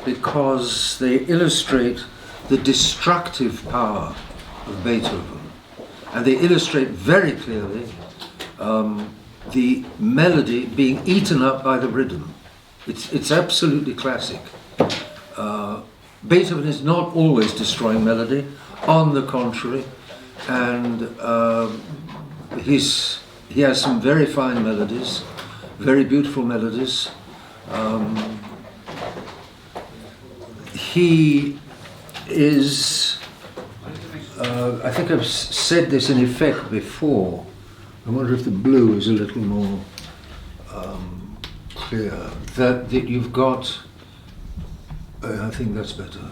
Because they illustrate the destructive power of Beethoven, and they illustrate very clearly the melody being eaten up by the rhythm. It's absolutely classic. Beethoven is not always destroying melody, on the contrary, and he has some very fine melodies, very beautiful melodies. He is, I think I've said this in effect before. I wonder if the blue is a little more clear. That you've got, I think that's better.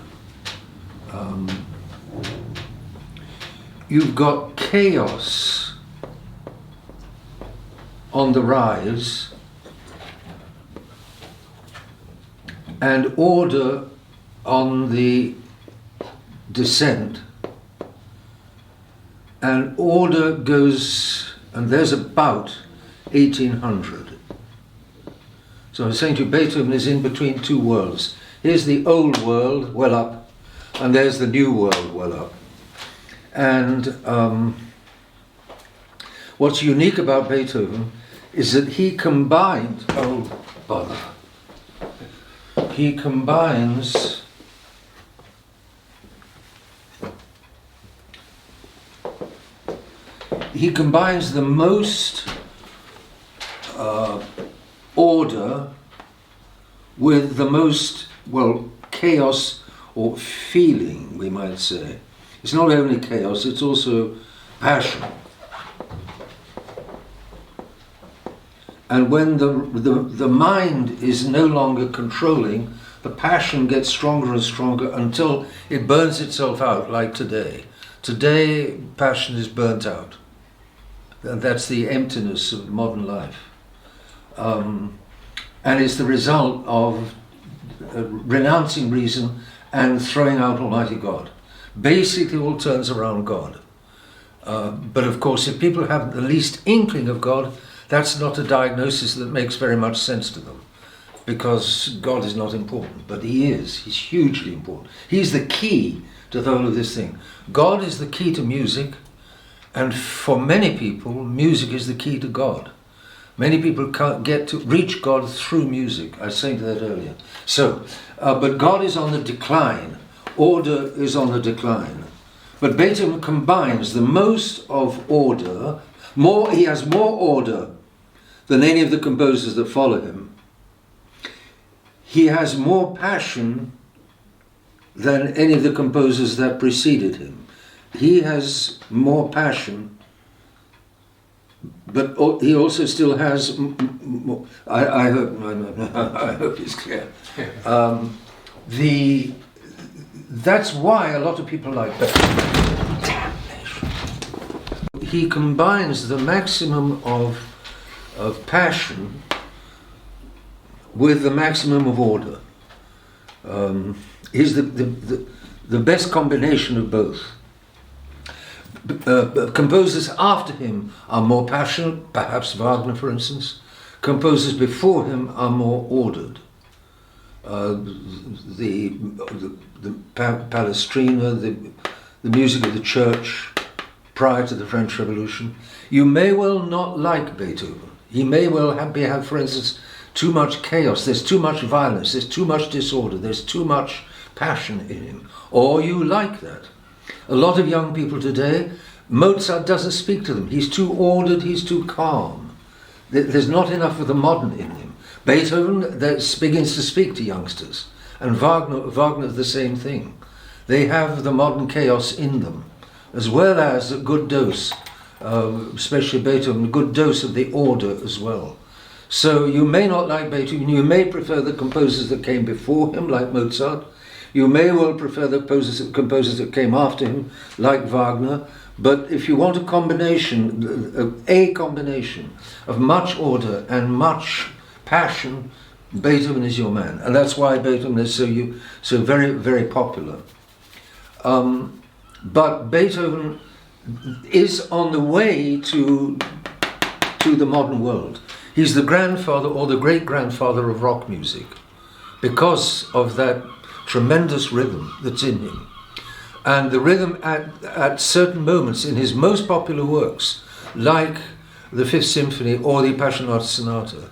You've got chaos on the rise and order on the descent, and order goes, and there's about 1800. So I'm saying to you, Beethoven is in between two worlds. Here's the old world, well up, and there's the new world, well up. And what's unique about Beethoven is that he combined, oh bother, he combines the most order with the most, well, chaos or feeling, we might say. It's not only chaos, it's also passion. And when the mind is no longer controlling, the passion gets stronger and stronger until it burns itself out, like today. Today, passion is burnt out. And that's the emptiness of modern life. And it's the result of renouncing reason and throwing out Almighty God. Basically, all turns around God. But of course, if people have the least inkling of God, that's not a diagnosis that makes very much sense to them, because God is not important, but He is. He's hugely important. He's the key to the whole of this thing. God is the key to music, and for many people, music is the key to God. Many people can't get to reach God through music. I was saying that earlier. So, but God is on the decline. Order is on the decline. But Beethoven combines the most of order. He has more order than any of the composers that follow him. He has more passion than any of the composers that preceded him. He has more passion, but he also still has more. I hope it's clear. That's why a lot of people like that. He combines the maximum of passion with the maximum of order. He's the best combination of both. Composers after him are more passionate, perhaps Wagner, for instance. Composers before him are more ordered. The Palestrina, the music of the church prior to the French Revolution. You may well not like Beethoven. He may well have, for instance, too much chaos, there's too much violence, there's too much disorder, there's too much passion in him. Or you like that. A lot of young people today, Mozart doesn't speak to them. He's too ordered, he's too calm. There's not enough of the modern in him. Beethoven begins to speak to youngsters. And Wagner the same thing. They have the modern chaos in them, as well as a good dose, especially Beethoven, a good dose of the order as well. So you may not like Beethoven, you may prefer the composers that came before him, like Mozart. You may well prefer the composers that came after him, like Wagner, but if you want a combination of much order and much passion, Beethoven is your man. And that's why Beethoven is so very, very popular. But Beethoven is on the way to the modern world. He's the grandfather or the great-grandfather of rock music because of that tremendous rhythm that's in him. And the rhythm at certain moments in his most popular works, like the Fifth Symphony or the Appassionata sonata,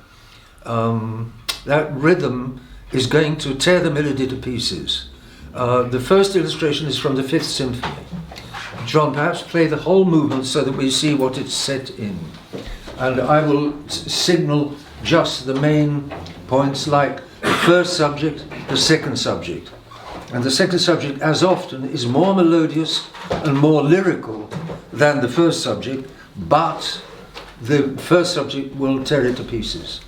that rhythm is going to tear the melody to pieces. The first illustration is from the Fifth Symphony. John, perhaps play the whole movement so that we see what it's set in. And I will signal just the main points, like the first subject, the second subject. And the second subject, as often, is more melodious and more lyrical than the first subject, but the first subject will tear it to pieces.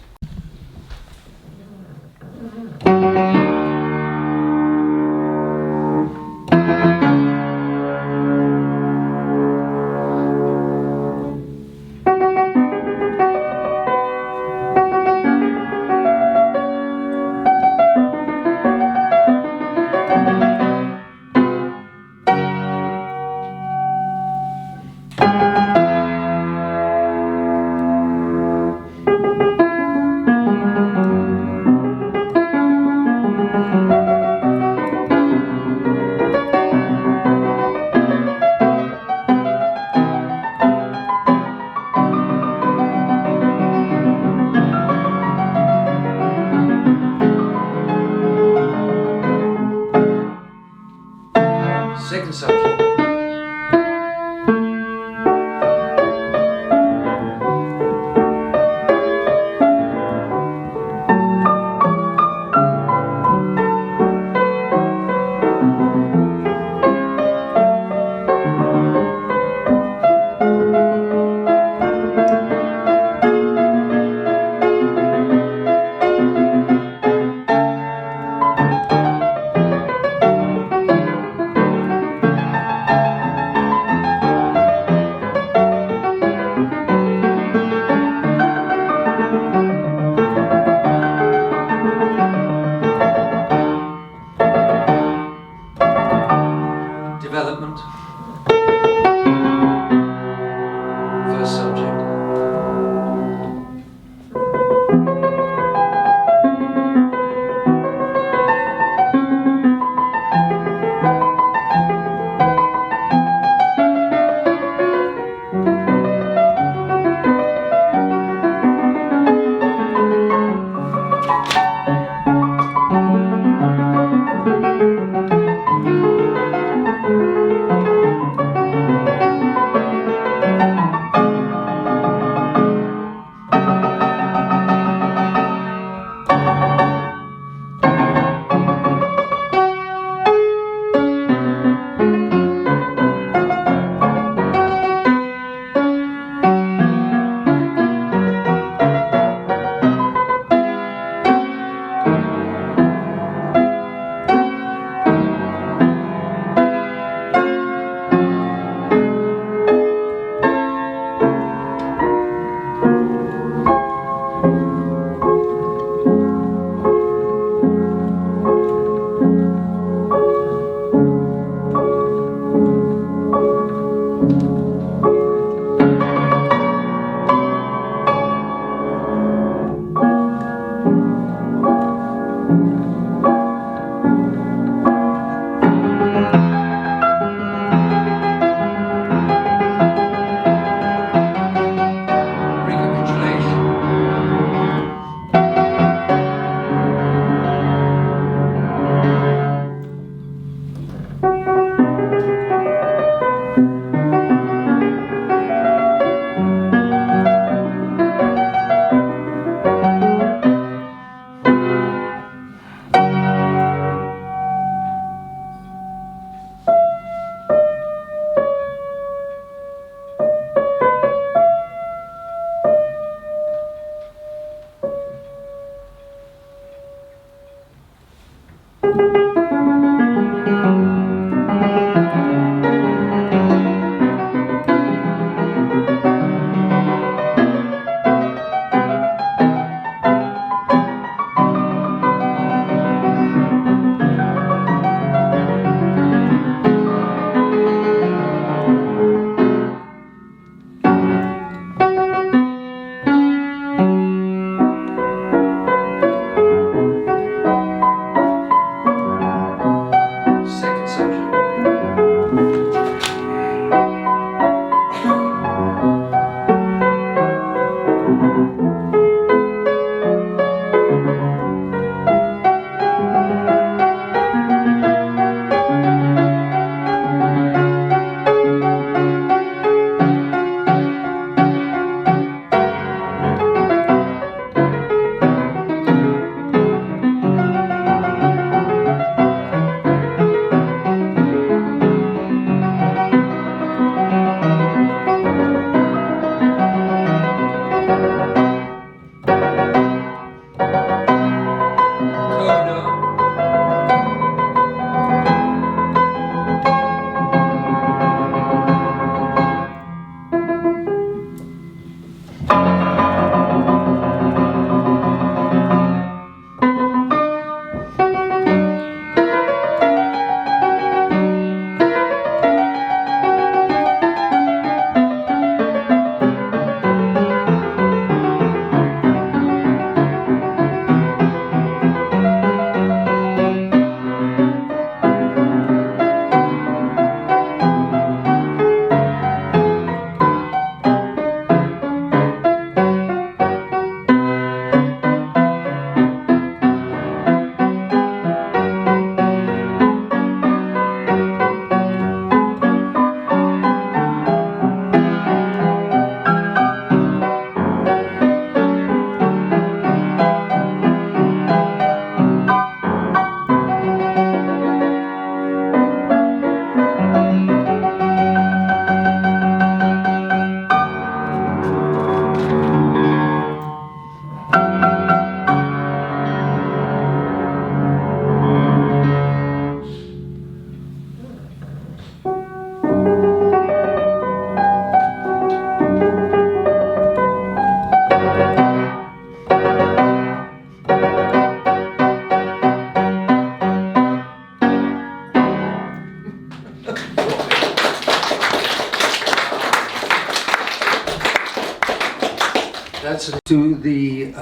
That's to the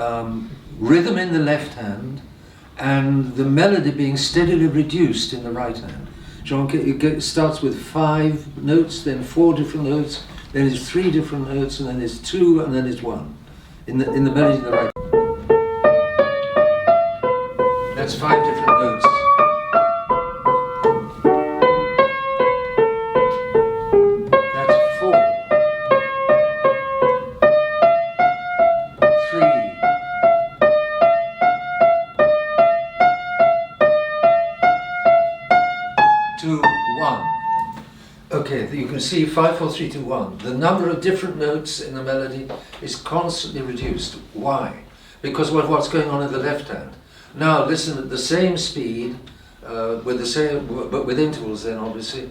rhythm in the left hand and the melody being steadily reduced in the right hand. John, it starts with 5 notes, then 4 different notes, then it's 3 different notes, and then it's 2, and then it's 1 in the melody in the right. That's 5 different notes. That's 4, 3, 2, 1. Okay, you can see 5, 4, 3, 2, 1. The number of different notes in the melody is constantly reduced. Why? Because of what's going on in the left hand. Now listen at the same speed, with the same, but with intervals. Then obviously,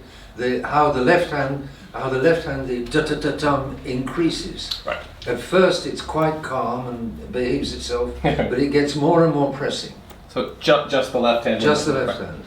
how the left hand, the da-da-da-dum increases. Right. At first, it's quite calm and behaves itself, but it gets more and more pressing. So just the left hand. Just the left hand.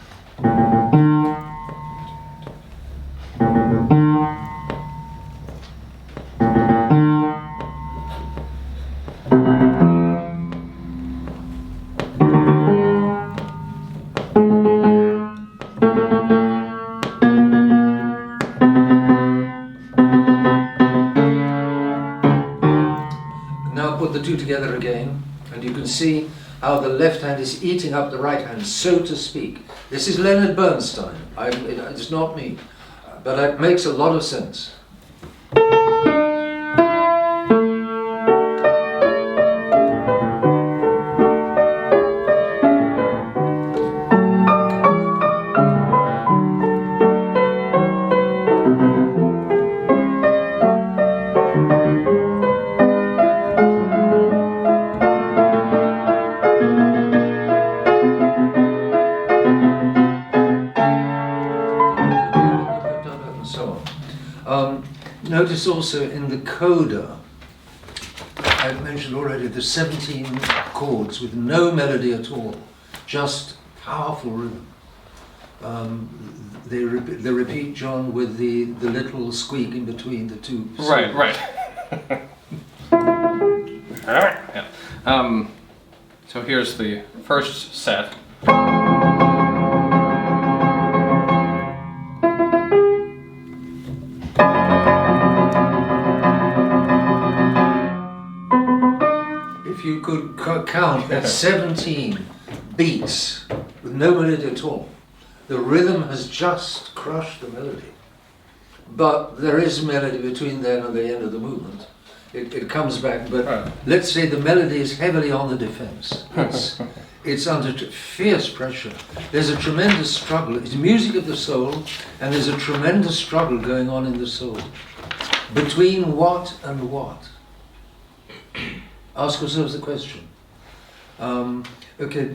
Now put the two together again, and you can see how the left hand is eating up the right hand, so to speak. This is Leonard Bernstein. It's not me, but it makes a lot of sense. Notice also in the coda, I've mentioned already the 17 chords with no melody at all, just powerful rhythm. They repeat, John, with the little squeak in between the two. Right. Yeah. So here's the first set. You could count that 17 beats with no melody at all. The rhythm has just crushed the melody. But there is melody between then and the end of the movement. It comes back, but let's say the melody is heavily on the defense. It's under fierce pressure. There's a tremendous struggle. It's music of the soul, and there's a tremendous struggle going on in the soul. Between what and what? Ask yourselves the question. Okay,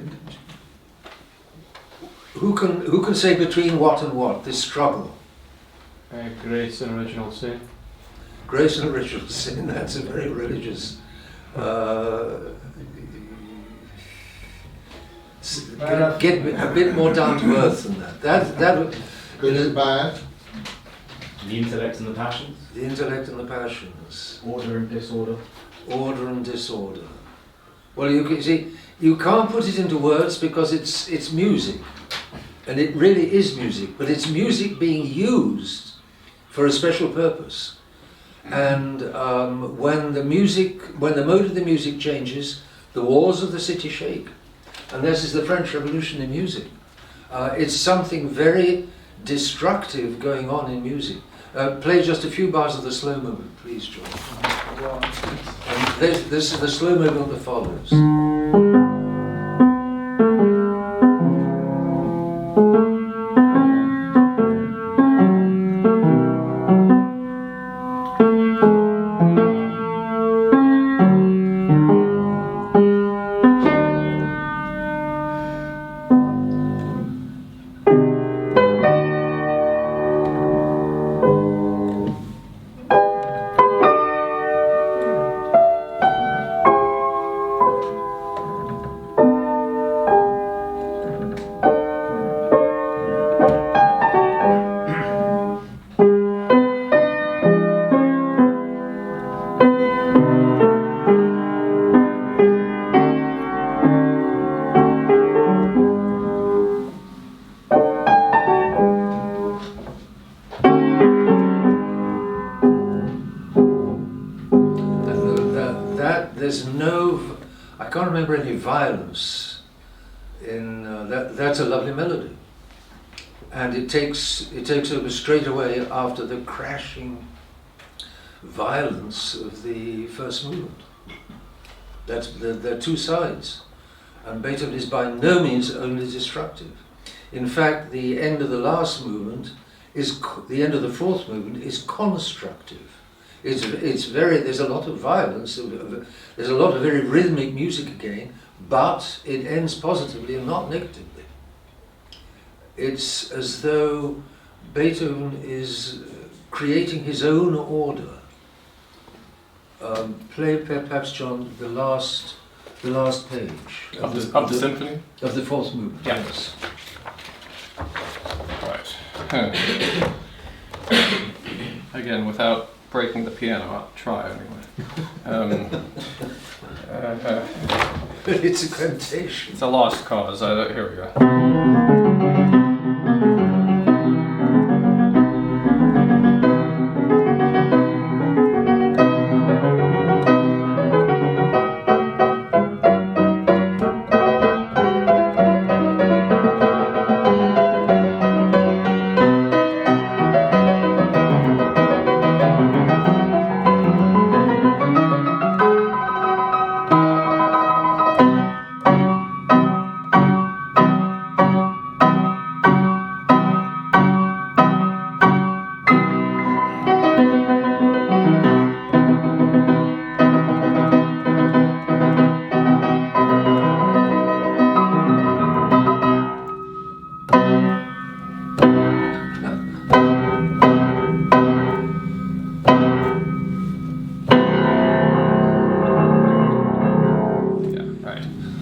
who can say between what and what? This struggle. Grace and original sin. Grace and original sin. That's a very religious. Get a bit more down to earth than that. That Good and bad. The intellect and the passions. The intellect and the passions. Order and disorder. Order and disorder. Well, you can see, you can't put it into words because it's music, and it really is music, but it's music being used for a special purpose. And when the mode of the music changes, the walls of the city shake. And this is the French Revolution in music. It's something very destructive going on in music. Play just a few bars of the slow movement, please, John. And this is the slow movement that follows. that there's no, I can't remember any violence in that. That's a lovely melody, and it takes over straight away after the crashing violence of the first movement. There are two sides, and Beethoven is by no means only destructive. In fact, the end of the last movement the end of the fourth movement is constructive. It's very, there's a lot of violence, there's a lot of very rhythmic music again, but it ends positively and not negatively. It's as though Beethoven is creating his own order. Play perhaps, John, the last page Of the symphony? of the fourth movement. Yeah. Yes. Right. Again, without breaking the piano, I'll try anyway. It's a quotation. It's a lost cause. Here we go.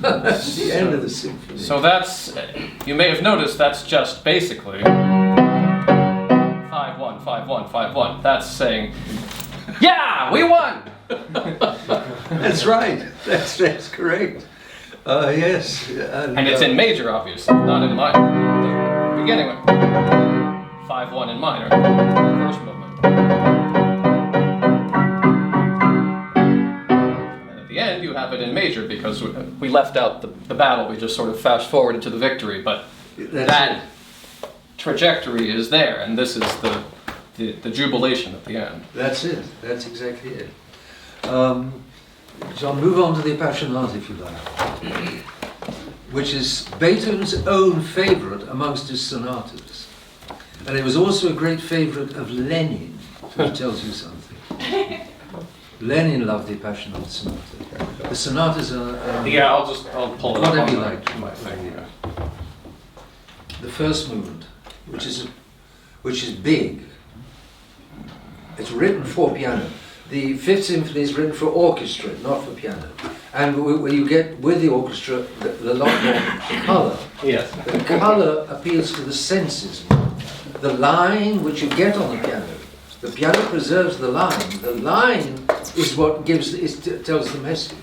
That's the end of the symphony. So that's, you may have noticed, that's just basically 5-1, 5-1, 5-1. That's saying, yeah, we won! That's right. That's correct. Yes. And it's in major, obviously, not in minor. The beginning of 5-1 in minor, first movement. And at the end, you have it in major because we left out the battle. We just sort of fast forwarded to the victory, but that trajectory is there, and this is the jubilation at the end. That's it. That's exactly it. So I'll move on to the Appassionata, if you like, which is Beethoven's own favourite amongst his sonatas. And it was also a great favourite of Lenin, which tells you something. Lenin loved the Appassionata sonata. The sonatas are... Yeah, I'll pull it up Whatever on you like. my thing. Yeah. The first movement, which is big. It's written for piano. The Fifth Symphony is written for orchestra, not for piano. And you get with the orchestra a lot more colour. Yes. The colour appeals to the senses more. The line which you get on the piano preserves the line. The line is what tells the message.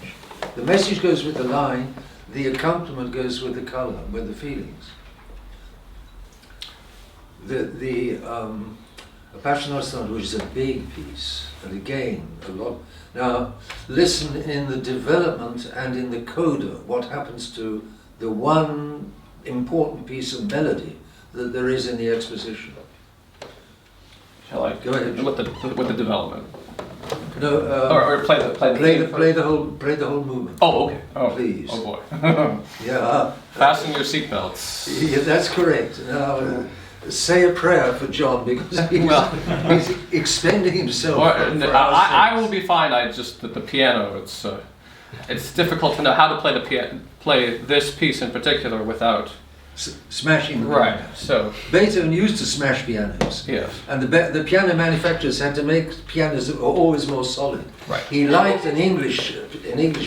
The message goes with the line, the accompaniment goes with the colour, with the feelings. The Appassionata, which is a big piece, and again, a lot. Now, listen in the development and in the coda, what happens to the one important piece of melody that there is in the exposition. Shall I Go ahead. with the development? No, Or play play the whole movement. Oh, okay. Oh, Please. Oh boy. Yeah, Fasten your seatbelts. yeah, that's correct. Now, say a prayer for John because he's expending himself. I will be fine. I just the piano. It's difficult to know how to play this piece in particular without Smashing the right. piano. So Beethoven used to smash pianos. yes. And the piano manufacturers had to make pianos that were always more solid. Right. He liked an English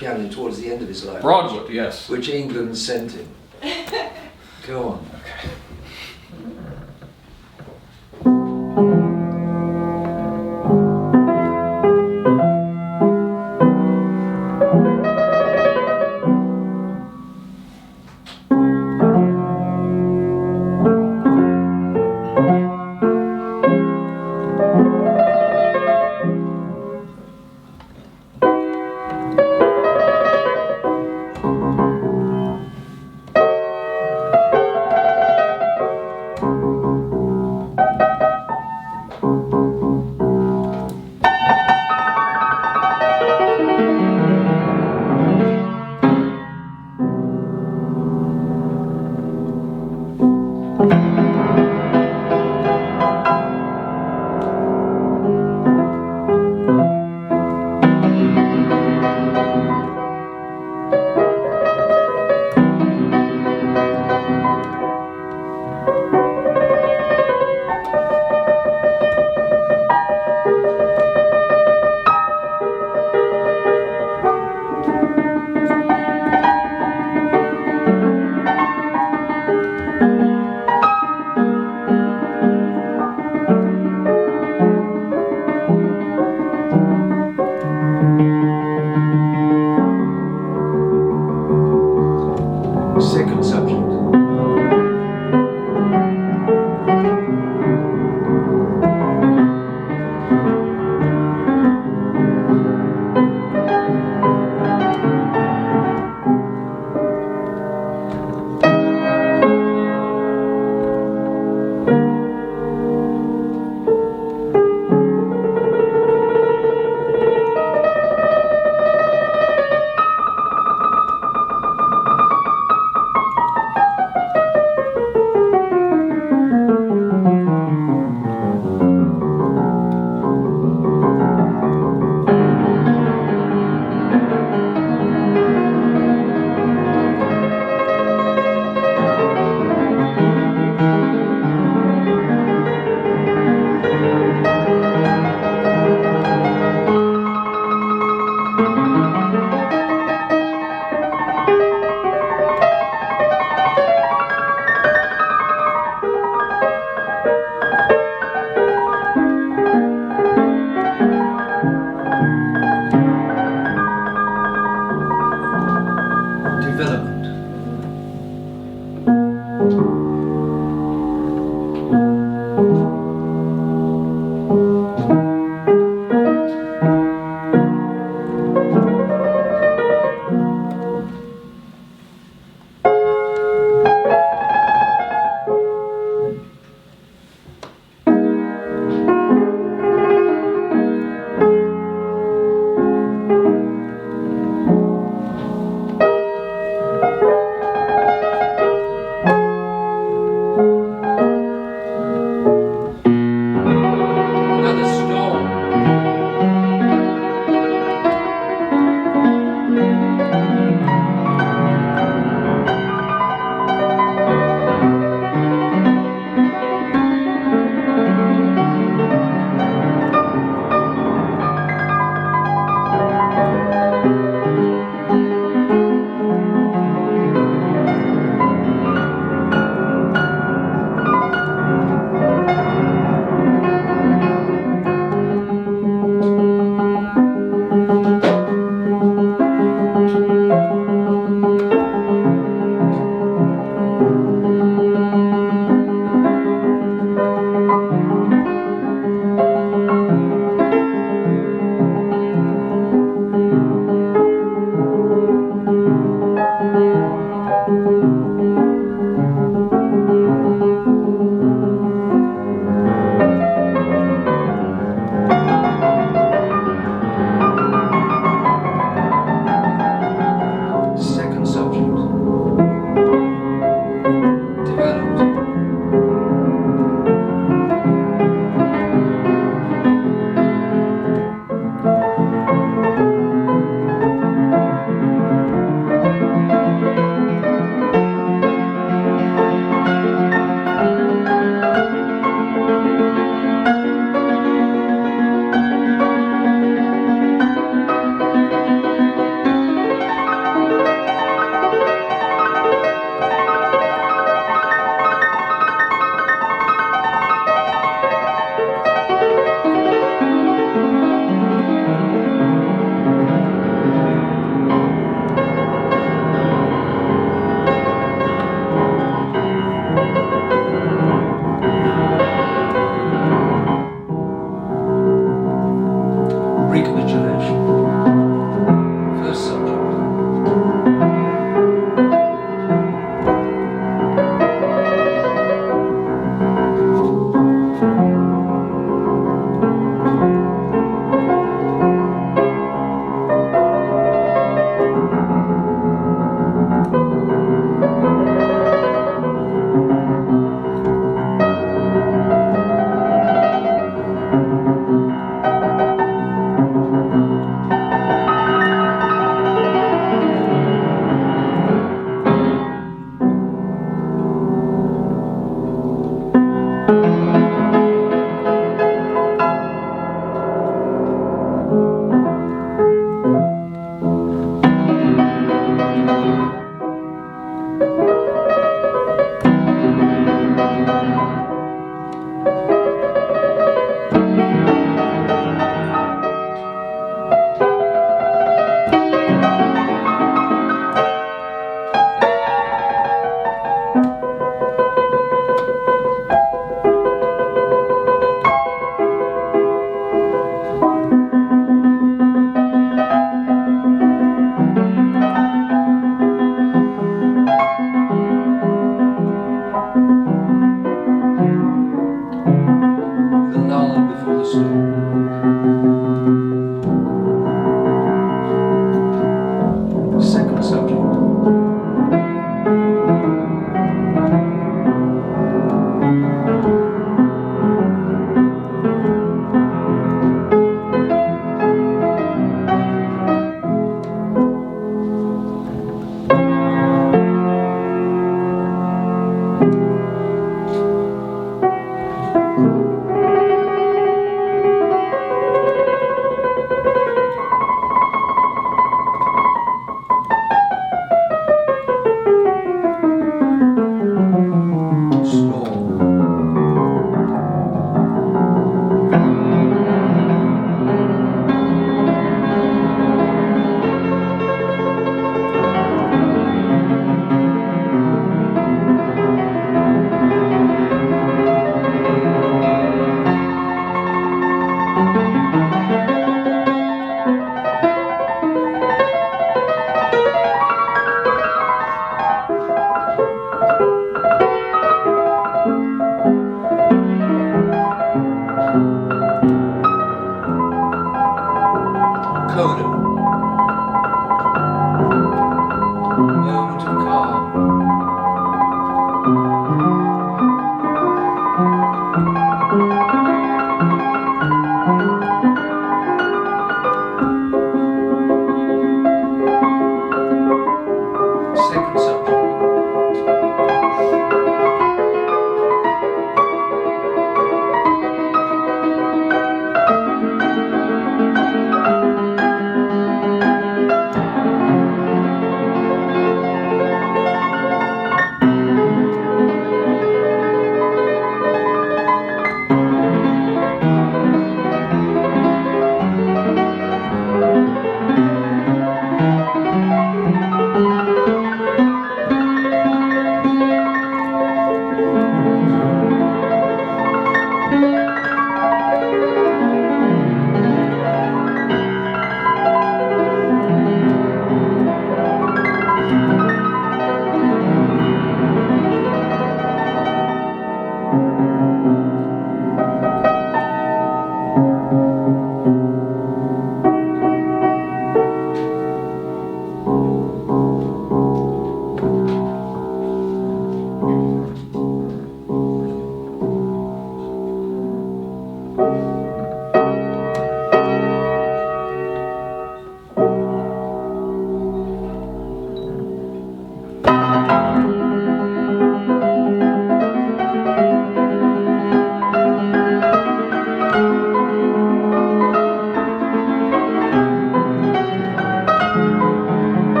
piano towards the end of his life. Broadwood, yes. Which England sent him. Go on. Okay.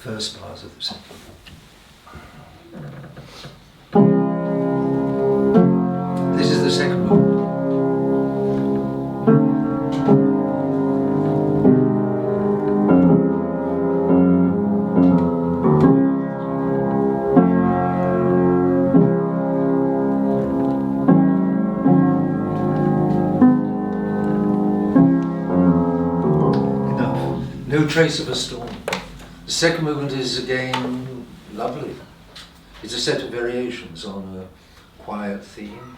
first part of the symphony. This is the second movement. No trace of a storm. The second movement is again lovely. It's a set of variations on a quiet theme.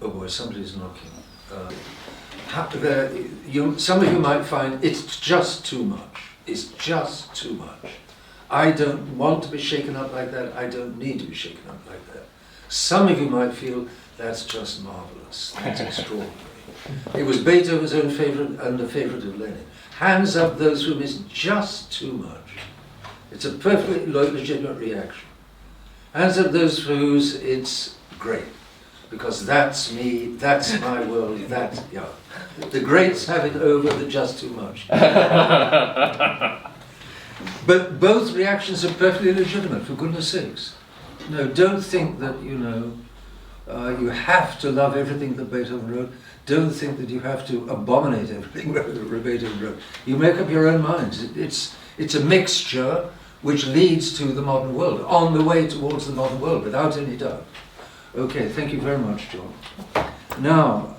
Oh boy, somebody's knocking. Some of you might find it's just too much. It's just too much. I don't want to be shaken up like that. I don't need to be shaken up like that. Some of you might feel that's just marvelous. That's extraordinary. It was Beethoven's own favourite and a favourite of Lenin. Hands up those whom it's just too much. It's a perfectly legitimate reaction. Hands up those for whose it's great. Because that's me, that's my world, that's, yeah. The greats have it over the just too much. But both reactions are perfectly legitimate, for goodness sakes. No, don't think that, you have to love everything that Beethoven wrote. Don't think that you have to abominate everything that Beethoven wrote. You make up your own minds. It's a mixture which leads to the modern world, on the way towards the modern world, without any doubt. Okay, thank you very much, John. Now,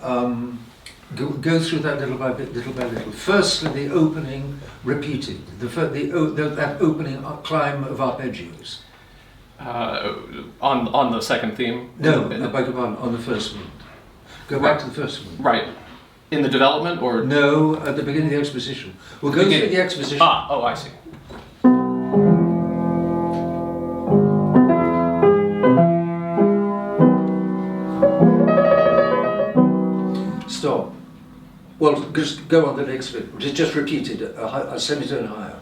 go through that little by little. Firstly, the opening repeated, that opening climb of arpeggios. On the second theme? No, I beg your pardon, on the first one. Go back to the first one. Right. In the development, or? No, at the beginning of the exposition. We'll go through the exposition. Oh, I see. Stop. Well, just go on the next bit, which is just repeated, a semitone higher.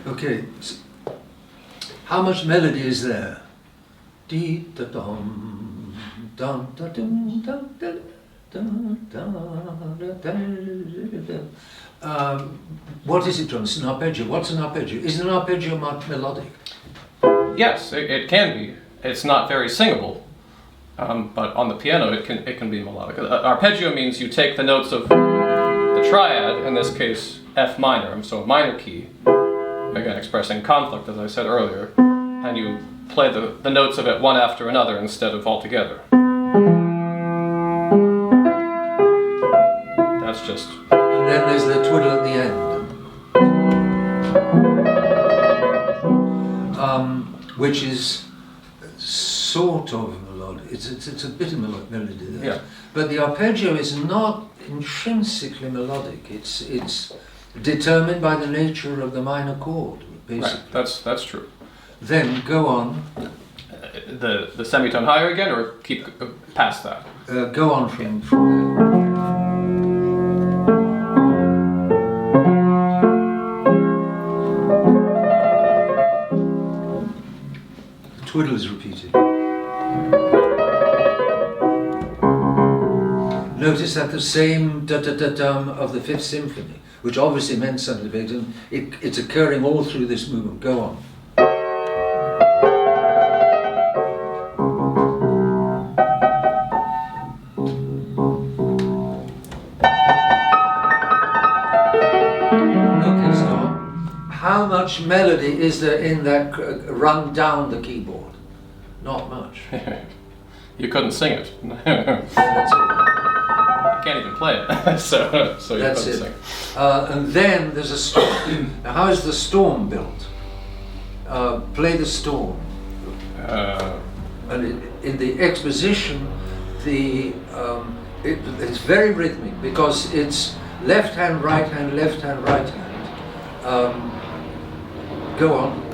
Okay, how much melody is there? Dee da dum, dum da dum, dum da dum, what is it, John? It's an arpeggio. What's an arpeggio? Is an arpeggio melodic? Yes, it can be. It's not very singable, but on the piano it can be melodic. Arpeggio means you take the notes of the triad, in this case F minor, so a minor key, again expressing conflict as I said earlier, and you play the notes of it one after another instead of all together. That's just... And then there's the twiddle at the end. Which is sort of melodic. It's a bit of melody there. Yeah. But the arpeggio is not intrinsically melodic. It's determined by the nature of the minor chord, basically. Right. That's true. Then go on. The semitone higher again, or keep past that? Go on from there. Twiddle is repeated. Notice that the same da-da-da-dum of the Fifth Symphony, which obviously meant something to Beethoven, it's occurring all through this movement. Go on. Okay, stop. How much melody is there in that run down the keyboard? Not much. You couldn't sing it. That's it. You can't even play it, so you That's couldn't it. sing. And then there's a storm. Now, how is the storm built? Play the storm. And in the exposition, it's very rhythmic because it's left hand, right hand, left hand, right hand. Go on.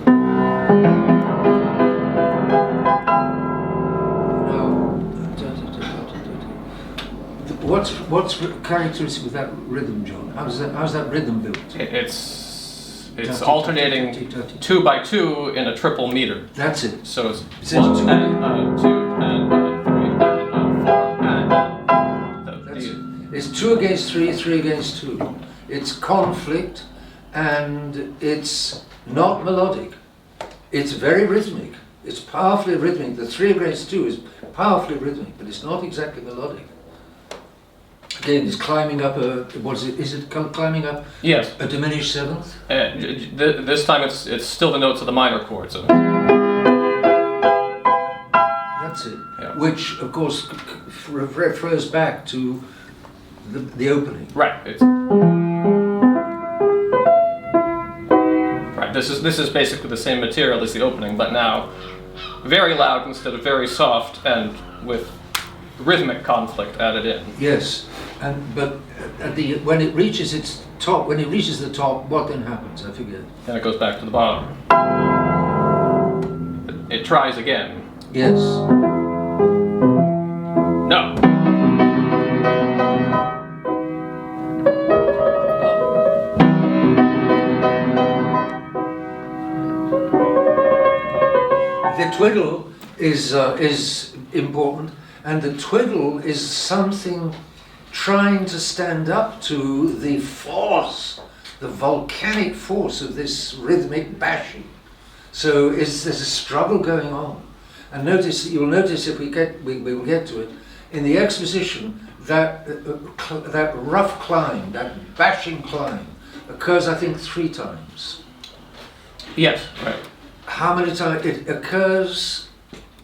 What's characteristic with that rhythm, John? How's that rhythm built? It's alternating 2 by 2 in a triple meter. That's it. So it's 1 and 2 and 2 against 3, 3 against 2. It's conflict, and it's not melodic. It's very rhythmic. It's powerfully rhythmic. The 3 against 2 is powerfully rhythmic, but it's not exactly melodic. Again, it's climbing up a. What is it? Is it climbing up? Yes. A diminished seventh. This time it's still the notes of the minor chords. That's it. Yeah. Which, of course, refers back to the opening. Right. Right. This is basically the same material as the opening, but now very loud instead of very soft, and with rhythmic conflict added in. Yes, but when it reaches its top, when it reaches the top, what then happens? I forget. And it goes back to the bottom. It tries again. Yes. No. The twiddle is important, and the twiddle is something trying to stand up to the force, the volcanic force of this rhythmic bashing. So there's a struggle going on, and you'll notice if we will get to it in the exposition that that rough climb, that bashing climb, occurs I think 3 times. Yes. Right. How many times? It occurs,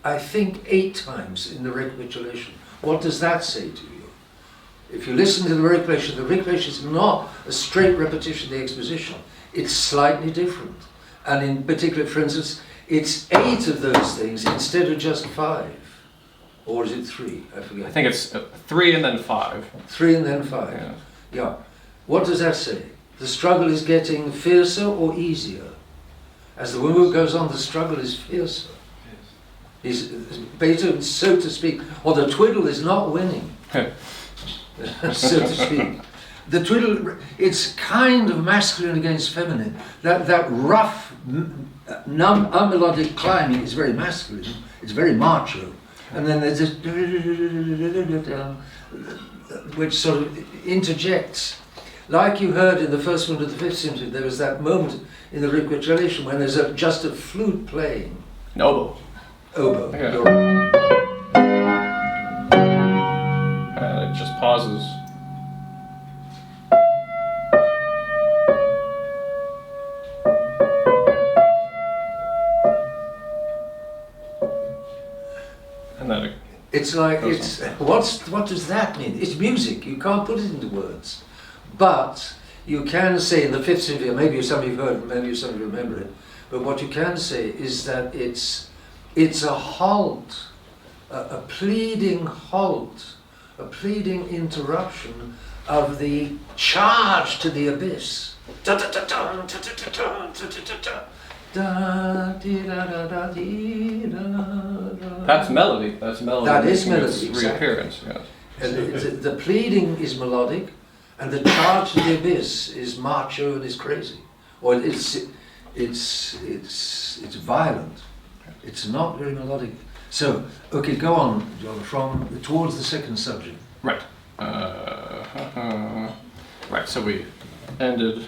I think, 8 times in the recapitulation. What does that say to you? If you listen to the recapitulation is not a straight repetition of the exposition. It's slightly different. And in particular, for instance, it's 8 of those things instead of just 5. Or is it 3? I forget. I think it's 3 and then 5. 3 and then 5. Yeah. Yeah. What does that say? The struggle is getting fiercer or easier? As the movement goes on, the struggle is fiercer. Yes. Beethoven, so to speak, or the twiddle is not winning, so to speak. The twiddle, it's kind of masculine against feminine. That rough, unmelodic climbing is very masculine. It's very macho. And then there's this, which sort of interjects. Like you heard in the first movement of the 5th symphony, there was that moment in the recapitulation when there's just a flute playing. An oboe. Oboe. Yeah. You're right. It just pauses. And then it It's like goes what does that mean? It's music. You can't put it into words, but you can say in the 5th symphony. Maybe some of you've heard, maybe some of you remember it. But what you can say is that it's a halt, a pleading halt, a pleading interruption of the charge to the abyss. That's melody. That's melody. That is making melody, its reappearance. Yes. And the pleading is melodic, and the charge to the abyss is macho and is crazy, or it's violent. It's not very melodic. So, okay, go on, John, from towards the second subject. Right. Right. So we ended.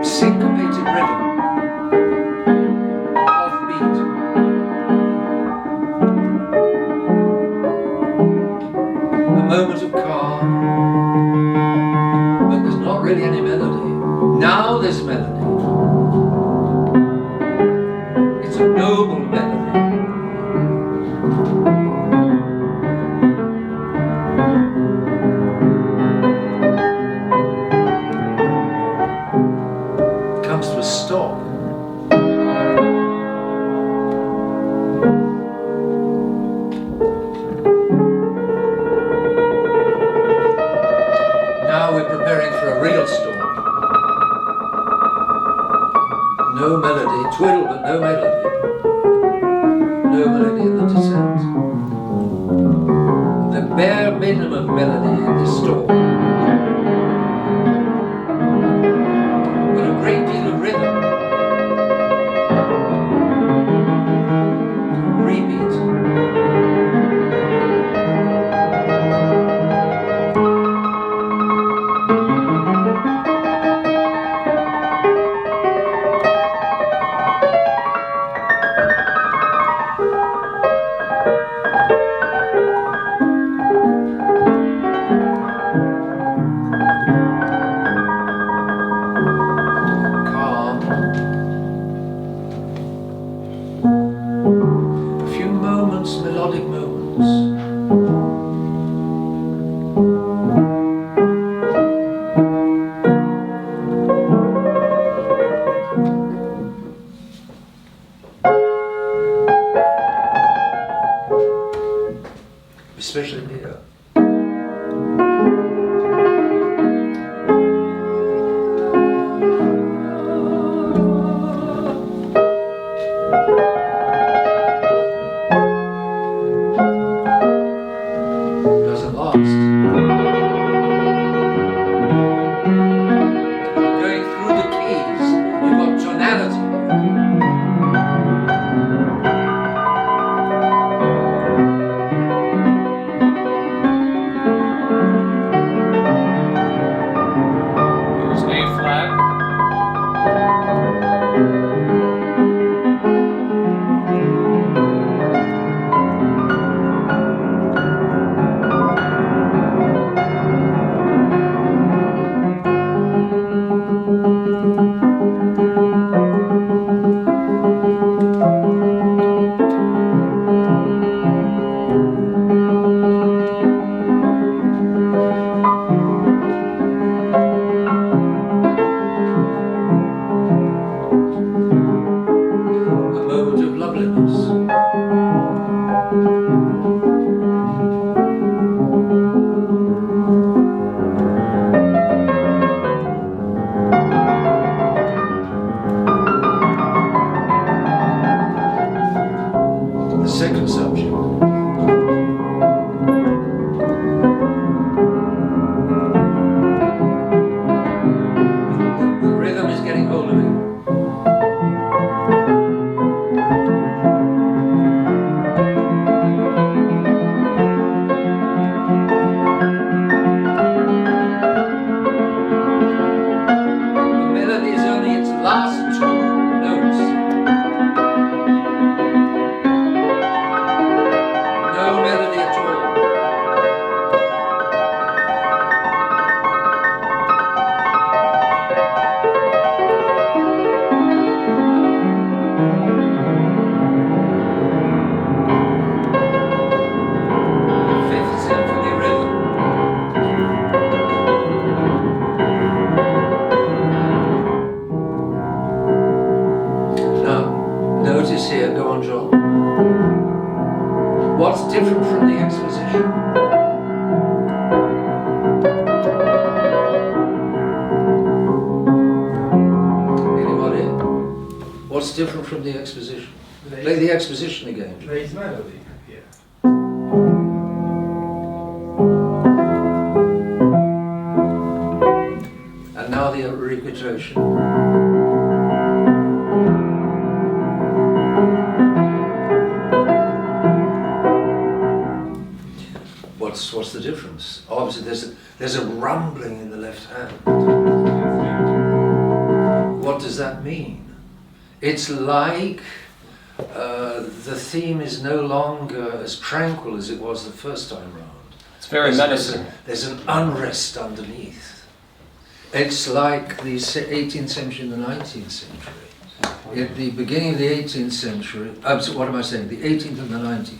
Syncopated rhythm, off-beat. A moment of calm, but there's not really any melody. Now there's melody. It's a noble melody. Comes to a stop. Now we're preparing for a real storm. No melody, twiddle but no melody. No melody in the descent. The bare minimum melody in the storm. Going through the keys, you've got tonality. Here's A flat. A moment of loveliness. The second subject. The rhythm is getting hold of it. The melody is only its last two notes. No melody at all. The Fifth Symphony rhythm. Now, notice here, go on, John. What's different from the exposition? Anybody? What's different from the exposition? Play the exposition again. John. There is melody here. And now the repetition. What's the difference? Obviously, there's a rumbling in the left hand. What does that mean? It's like the theme is no longer as tranquil as it was the first time round. It's very menacing. There's an unrest underneath. It's like the 18th century and the 19th century. At the beginning of the 18th century, what am I saying? The 18th and the 19th.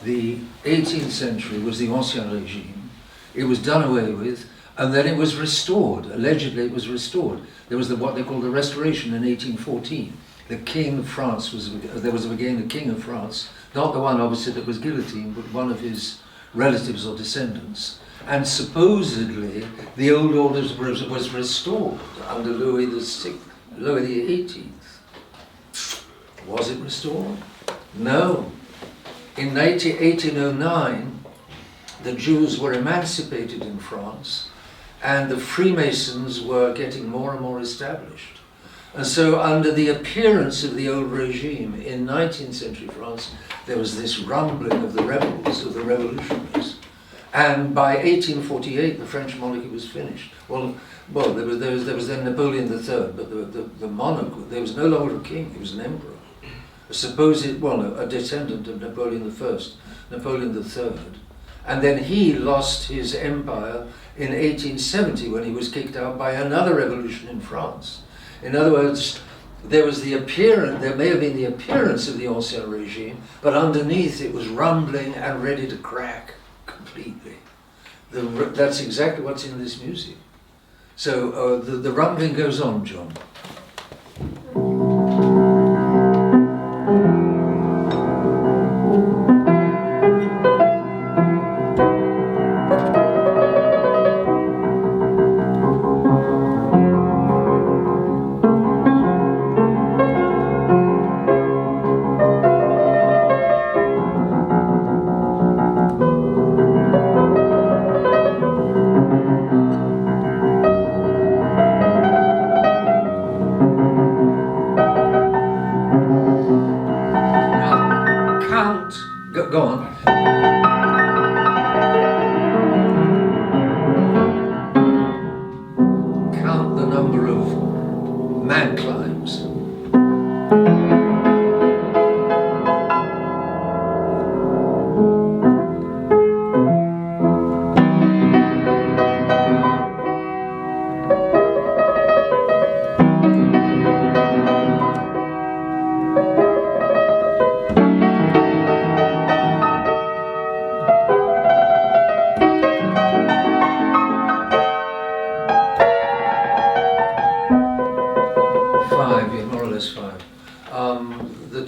The 18th century was the Ancien Régime. It was done away with, and then it was restored. Allegedly, it was restored. There was what they called the Restoration in 1814. The King of France there was again a King of France, not the one obviously that was guillotined, but one of his relatives or descendants. And supposedly, the old order was restored under Louis XVIII. Was it restored? No. In 1809, the Jews were emancipated in France, and the Freemasons were getting more and more established. And so, under the appearance of the old regime in 19th century France, there was this rumbling of the rebels, of the revolutionaries. And by 1848, the French monarchy was finished. Well, there was then Napoleon III, but the monarch, there was no longer a king, he was an emperor. A descendant of Napoleon I, Napoleon III. And then he lost his empire in 1870 when he was kicked out by another revolution in France. In other words, there may have been the appearance of the Ancien Régime, but underneath it was rumbling and ready to crack completely. That's exactly what's in this music. So the rumbling goes on, John.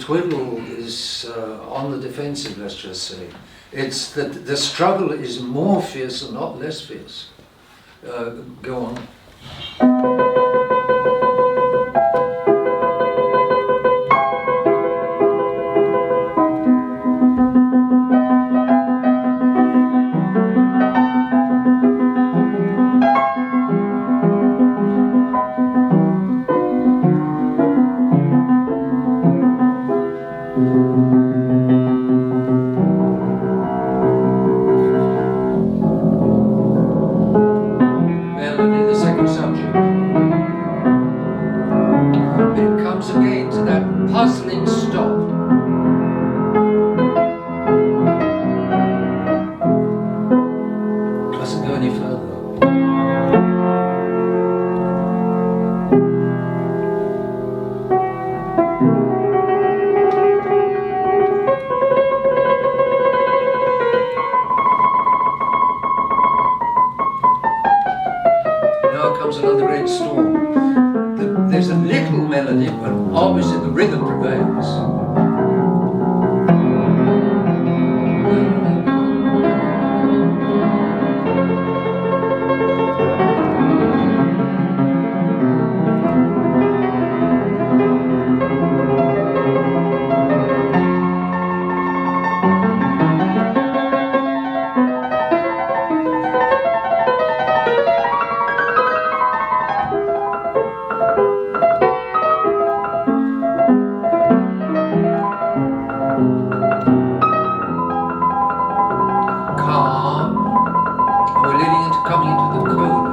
twiddle is on the defensive, let's just say. It's that the struggle is more fierce and not less fierce. Go on. Melody, the second subject. It comes again to that puzzling stop. Doesn't go any further. Now comes another great storm. There's a little melody, but obviously the rhythm prevails. Calm. We're leading into coming into the coda.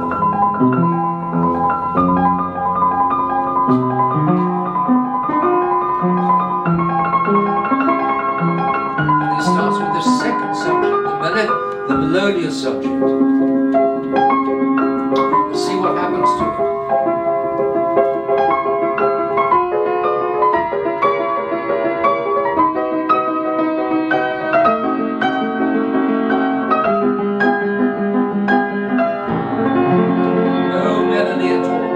And it starts with the second subject, the melodious subject. We'll see what happens to it. No melody at all.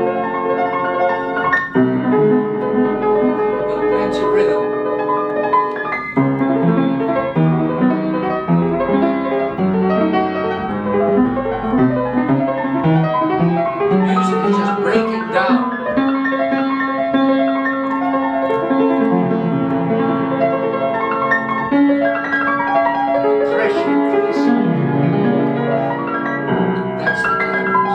But plenty of rhythm. The music is just breaking down. The pressure increasing. That's the climax.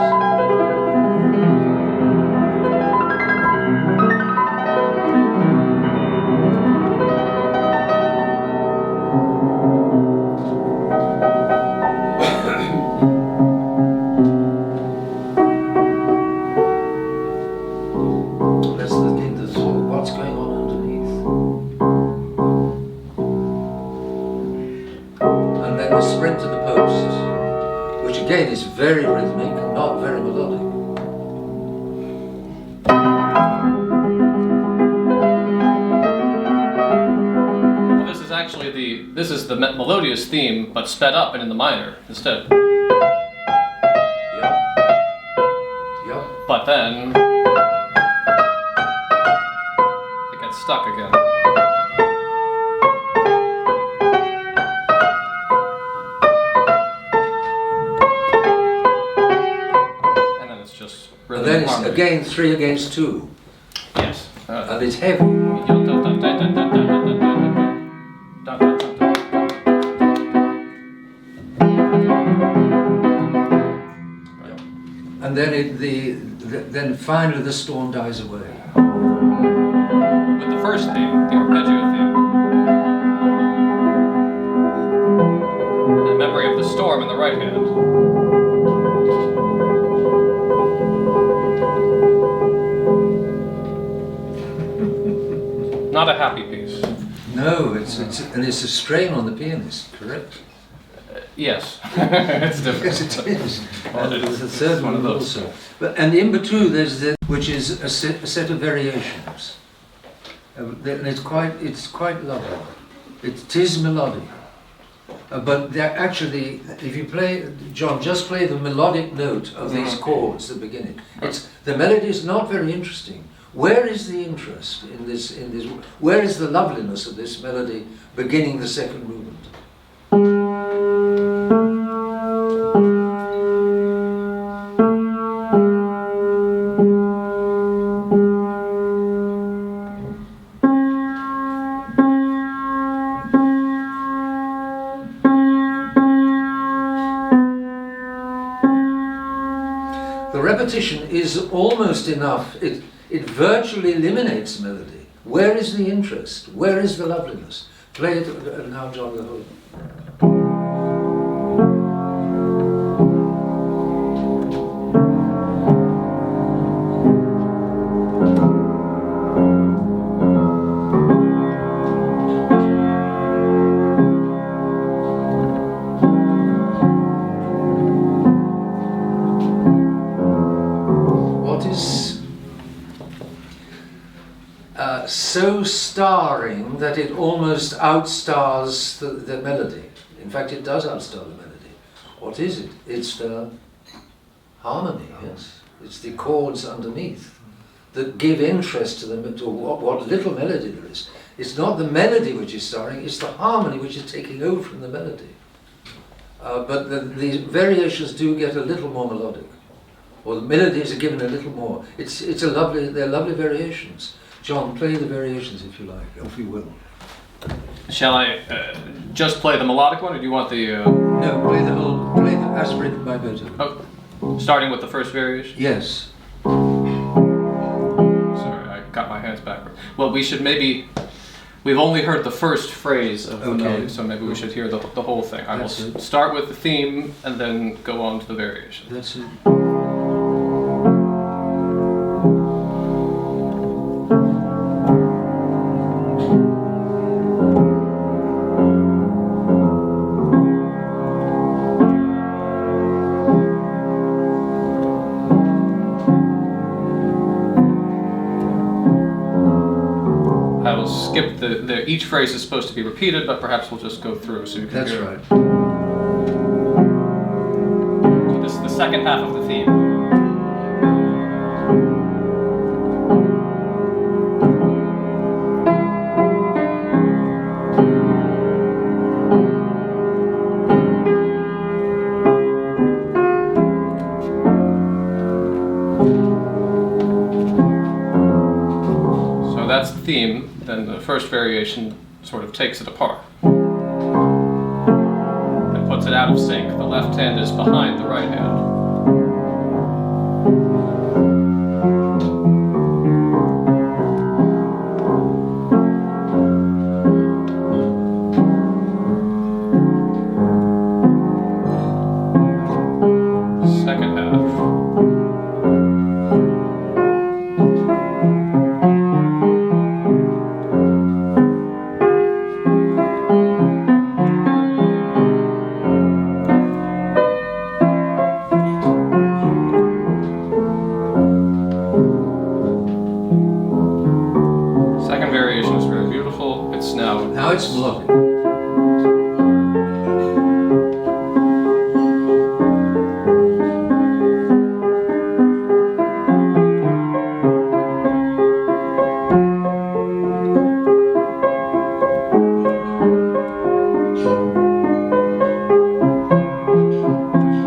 Let's look into what's going on underneath. And then the sprint to the post, which again is very rhythmic and not very melodic. Well, this is actually the melodious theme, but sped up and in the minor instead. Yep. Yep. But then it gets stuck again. And then it's just And rhythm then and it's harmony. again 3 against 2. Yes. And it's heavy. And then then finally the storm dies away. With the first theme, the arpeggio theme. The memory of the storm in the right hand. Not a happy piece. No, it's a strain on the pianist, correct? Yes. It's different. Yes, it is. Well, it is. The third one also. But and in between there's which is a set of variations. And it's quite lovely. It is melodic. But they're actually, if you play, John, just play the melodic note of these chords at the beginning. The melody is not very interesting. Where is the interest in this? Where is the loveliness of this melody beginning the second movement? The repetition is almost enough. It virtually eliminates melody. Where is the interest? Where is the loveliness? Play it now, John, the whole. So starring that it almost outstars the melody. In fact, it does outstar the melody. What is it? It's the harmony, yes. It's the chords underneath that give interest to what little melody there is. It's not the melody which is starring, it's the harmony which is taking over from the melody. But the variations do get a little more melodic, or the melodies are given a little more. They're lovely variations. John, play the variations if you like, if you will. Shall I just play the melodic one, or do you want the... No, play the as written by Beethoven. Oh, starting with the first variation? Yes. Sorry, I got my hands backward. Well, we should maybe... We've only heard the first phrase of the melody, so maybe we should hear the whole thing. I will start with the theme and then go on to the variation. That's it. Skip each phrase is supposed to be repeated, but perhaps we'll just go through so you can That's hear. Right. So this is the second half of the theme. So that's the theme. Then the first variation sort of takes it apart and puts it out of sync. The left hand is behind the right hand. Second half. Now it's melodic.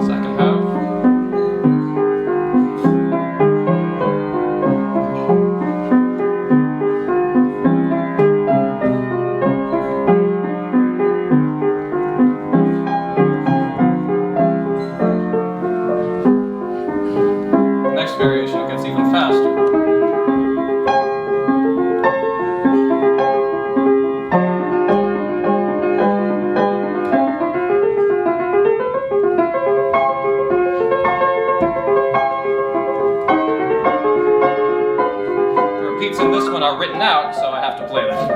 Second half. Next variation gets even faster. The repeats in this one are written out, so I have to play them.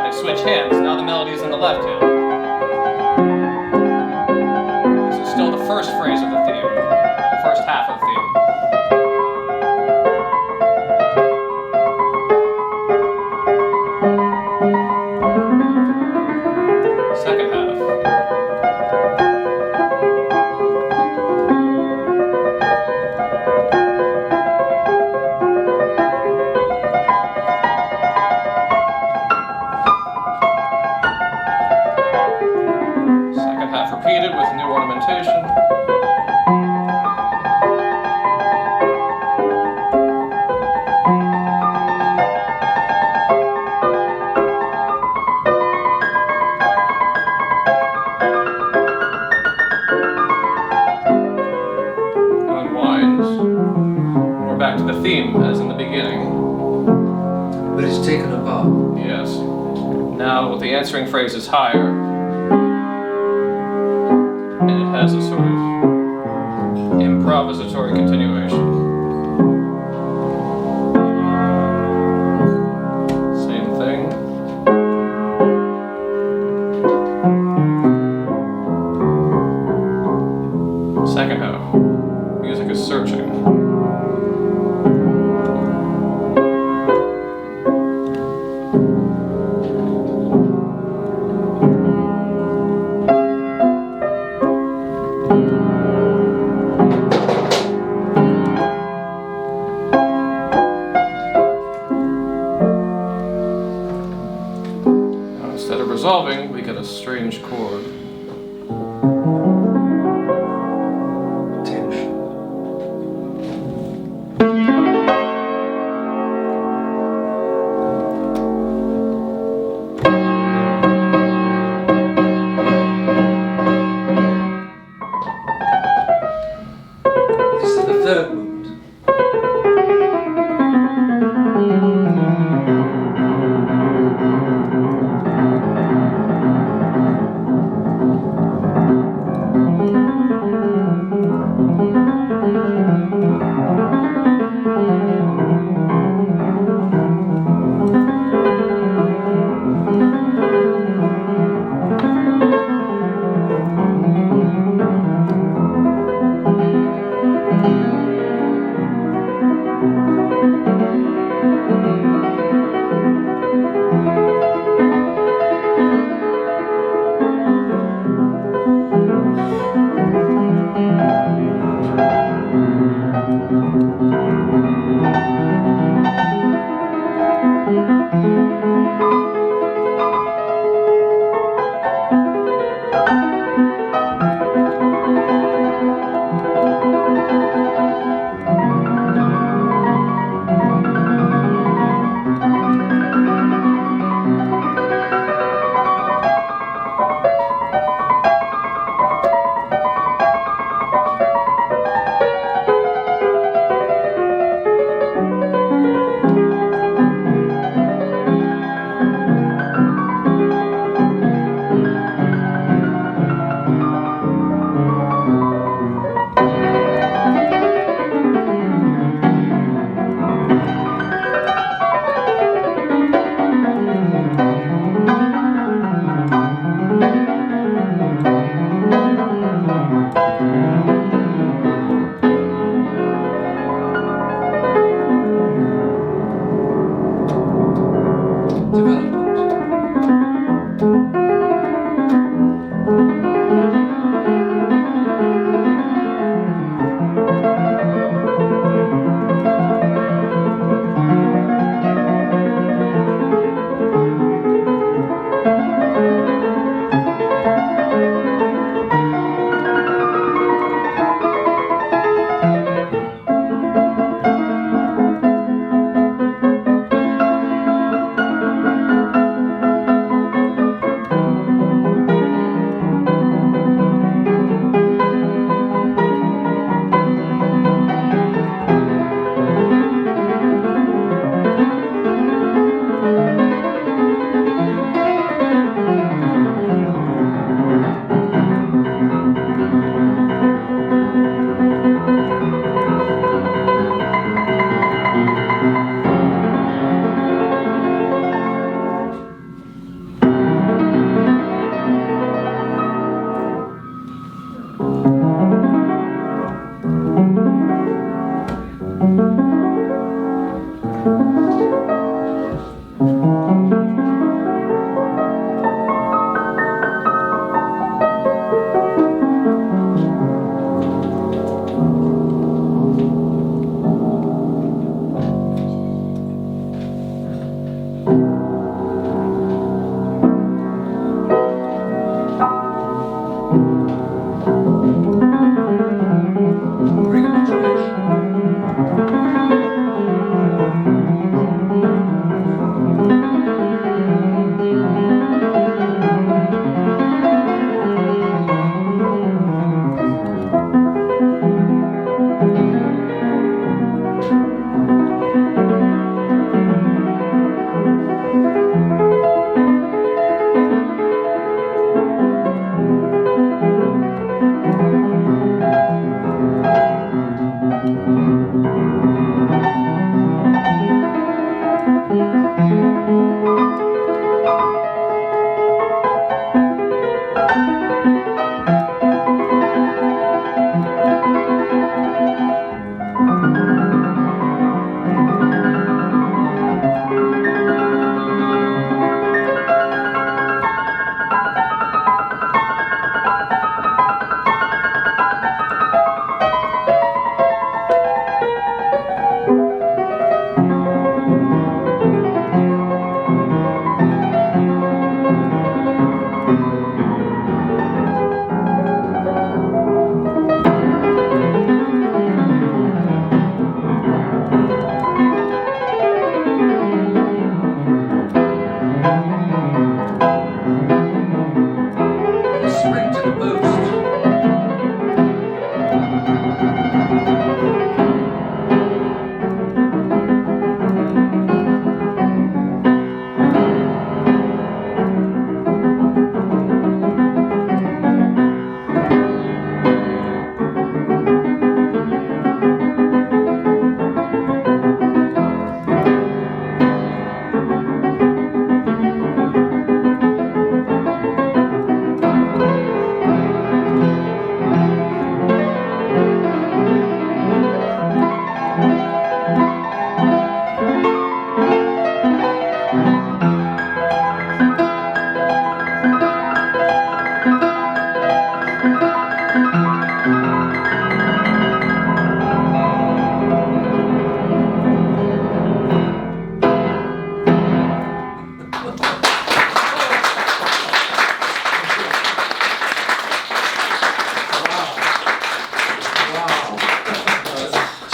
They switch hands. Now the melody is in the left hand. This is still the first phrase of the theme, the first half of the theme. Second half. theme as in the beginning. But it's taken apart. Yes. Now the answering phrase is higher, and it has a sort of improvisatory continuation. Same thing. Second half. Music is searching. Now, instead of resolving, we get a strange chord. Tension. This is the third movement.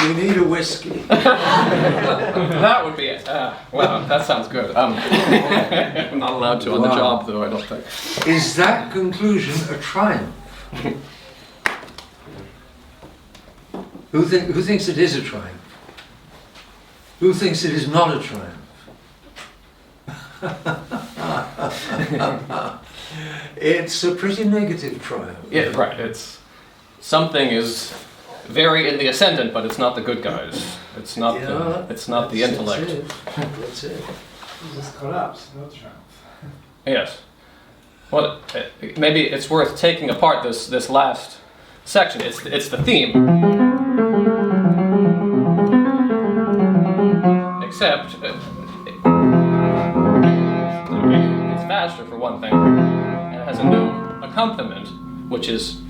We need a whiskey. That would be it. Well, that sounds good. I'm not allowed to on the Wow. job, though, I don't think. Is that conclusion a triumph? Who thinks it is a triumph? Who thinks it is not a triumph? It's a pretty negative triumph. Yeah, right. It's something is very in the ascendant, but it's not the good guys. It's not the intellect. That's it. Just collapse, no triumph. Yes. Well, maybe it's worth taking apart this last section. It's the theme. Except it's faster for one thing, and it has a new accompaniment, which is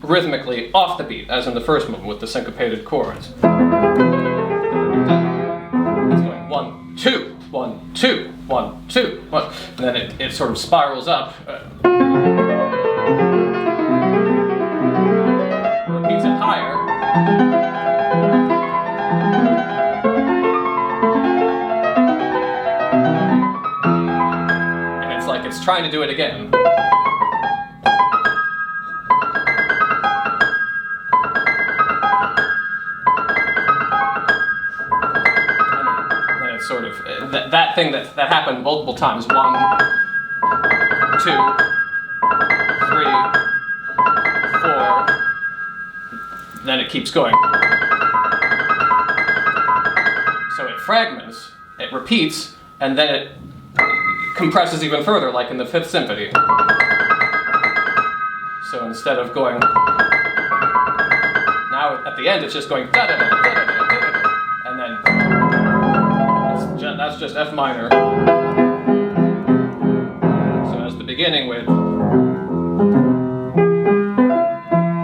rhythmically off the beat, as in the first movement with the syncopated chords. It's going 1, 2, 1, 2, 1, 2, 1, and then it sort of spirals up. Repeats it higher. And it's like it's trying to do it again. Sort of that thing that happened multiple times. 1, 2, 3, 4. Then it keeps going. So it fragments, it repeats, and then it compresses even further, like in the Fifth Symphony. So instead of going, now at the end it's just going da da da da da da da, and then. That's just F minor. So as the beginning with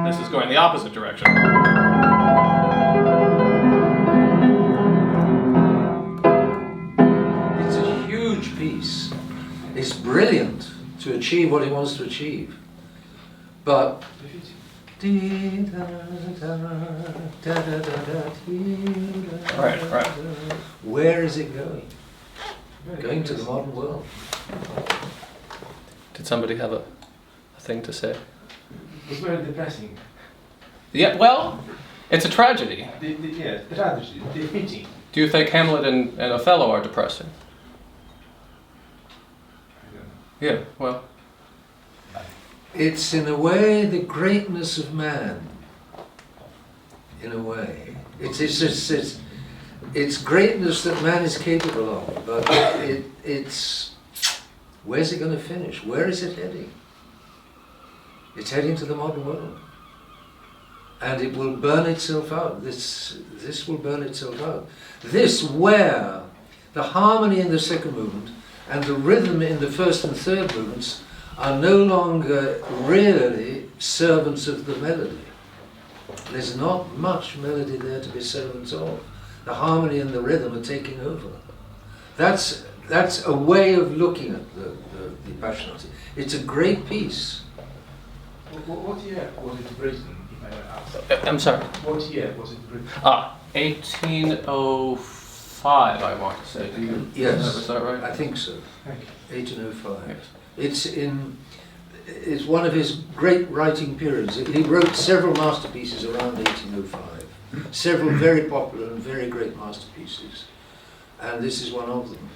this is going the opposite direction. It's a huge piece. It's brilliant to achieve what he wants to achieve. But Right. where is it going? Going to the modern world. Did somebody have a thing to say? It's very depressing. Yeah, well, it's a tragedy. Yeah, tragedy, defeating. Do you think Hamlet and Othello are depressing? I don't know. Yeah, well, It's in a way the greatness of man. In a way, it's greatness that man is capable of. But it's where's it going to finish? Where is it heading? It's heading to the modern world, and it will burn itself out. This will burn itself out. This where the harmony in the second movement and the rhythm in the first and third movements are no longer really servants of the melody. There's not much melody there to be servants of. The harmony and the rhythm are taking over. That's a way of looking at the Appassionata. It's a great piece. What year was it written, if I may ask? I'm sorry. What year was it written? 1805, I want to say. Yes, Is that right? I think so. Thank you. 1805. Yes. It's one of his great writing periods. He wrote several masterpieces around 1805, several very popular and very great masterpieces, and this is one of them.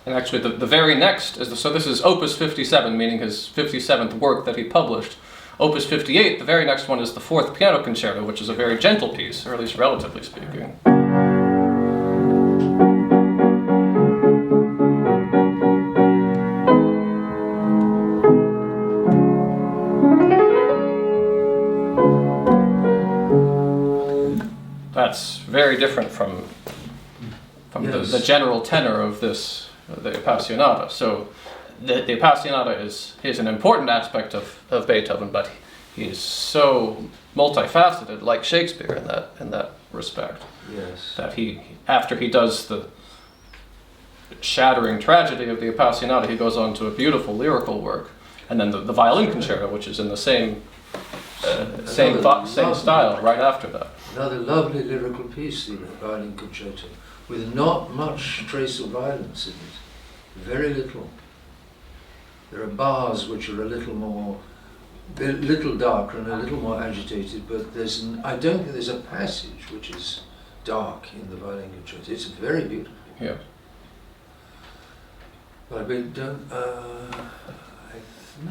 And actually, the very next is this is Opus 57, meaning his 57th work that he published. Opus 58, the very next one is the Fourth Piano Concerto, which is a very gentle piece, or at least relatively speaking. That's very different from Yes. the general tenor of this, the Appassionata. So the Appassionata is an important aspect of Beethoven, but he is so multifaceted, like Shakespeare in that respect, Yes. that after he does the shattering tragedy of the Appassionata, he goes on to a beautiful lyrical work, and then the violin concerto, which is in the same style right after that. Another lovely lyrical piece, the violin concerto, with not much trace of violence in it, very little. There are bars which are a little darker and a little more agitated, but I don't think there's a passage which is dark in the violin concerto. It's very beautiful. Yeah. But we don't. I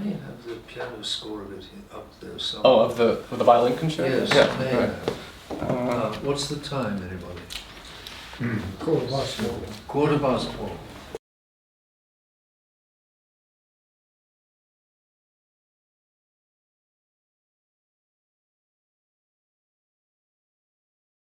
may have the piano score of it up there somewhere. Oh, of the violin concerto? Yes, Yeah. may Right. have. What's the time, anybody? 4 past 4. 4:15.